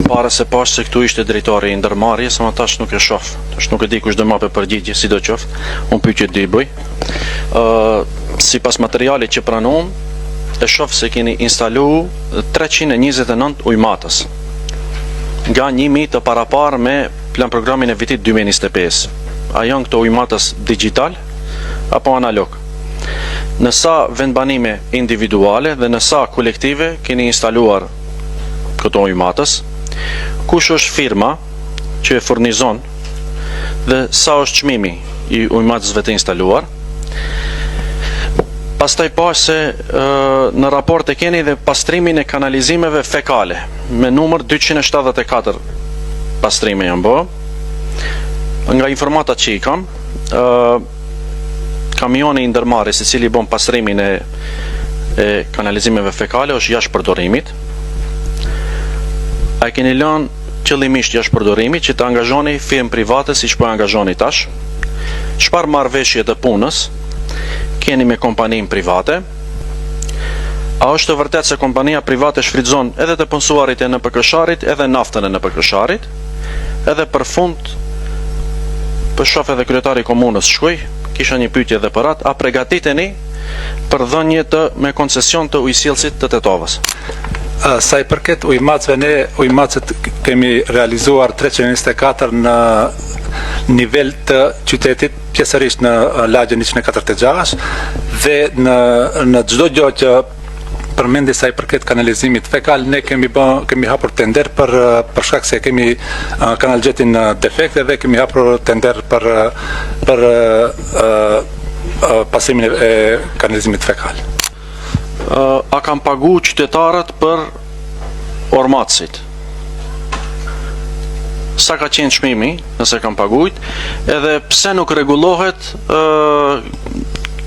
Para se pas se këtu ishte drejtori i ndërmarrjes, ama tash nuk e shoh. Tash nuk e di kush do më përgjigje, sidoqoftë. Unë pyetje dy bëj. Sipas materialit që pranuam, e shoh se keni instalu 329 ujmatës. Nga 1000 të parapar me plan programin e vitit 2025. A janë këto ujmatës digital apo analog? Në sa vendbanime individuale dhe në sa kolektive keni instaluar këto ujmatës? Kush është firma që e furnizon dhe sa është çmimi i ujmatësve të instaluar? Pastaj pa se në raport e keni dhe pastrimin e kanalizimeve fekale me numër 274 pastrime janë bë. Nga informatat që i kam, kamioni i ndërmarrjes i cili bën pastrimin e kanalizimeve fekale është jashtë përdorimit. A keni lënë qëllimisht jashtë përdorimit që të angazhoni firmë private siç po angazhoni tash? Çfarë marrëveshje të punës keni me kompaninë private? A është të vërtet se kompania private shfrytëzon edhe të punësuarit e NPK-sharit edhe naftën e NPK-sharit? Edhe për fund, për shof edhe kryetari i komunës Shkuj, kisha një pyetje edhe për atë, a përgatiteni për dhënie me koncesion të ujësjellësit të Tetovës? Sa i përket ujmatësve, ne ujmatësit kemi realizuar 324 në nivel të qytetit, pjesërisht në lagjen 146 dhe në çdo gjë që përmendi sa i përket kanalizimit fekal, ne kemi hapur tender për shkak se kemi kanalxhetin defekte dhe kemi hapur tender për pasimin e kanalizimit fekal. A kam pagu qytetarët për ormatësit? Sa ka qenë çmimi, nëse kam paguajt, edhe pse nuk rregullohet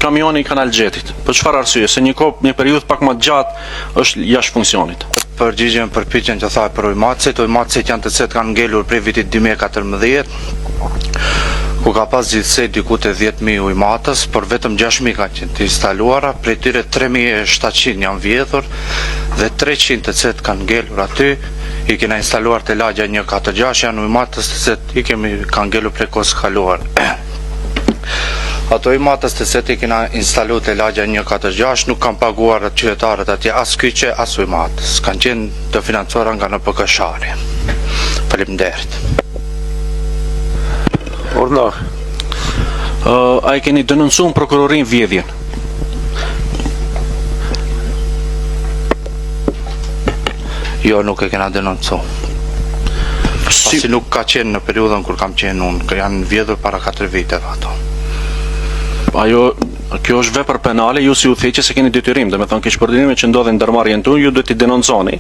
kamioni i kanalxhetit? Për çfarë arsye? Se një periudhë pak më gjatë është jashtë funksionit. Përgjigjem për pyetjen që tha për ujmatësit. Ujmatësit janë të cilët kanë ngelur prej vitit 2014, ku ka pas gjithsej diku te 10.000 ujmatës, por vetëm 6.000 kanë qenë të instaluara, prej tyre 3.700 janë vjedhur dhe 300 të cilët kanë ngelur aty i kena instaluar te lagja 146, janë ujmatës të cilët kanë ngelur prej kohës kaluar. Ato ujmatës të cilët i kena instaluar te lagja 146 nuk kanë paguar qytetarët atje as kyçe as ujmatës, kanë qenë të financuara nga NPK-shari. Faleminderit. Ornar. A i keni denoncuar prokurorin vjedhjen? Jo, nuk e kena denoncuar. Pasi nuk ka qenë në periudhën kur kam qenë unë, janë vjedhur para 4 viteve ato. Kjo është vepër penale, ju si udhëheqës se keni detyrim, domethënë keqpërdorime që ndodhin ndërmarrjen tuaj, ju duhet t'i denonconi.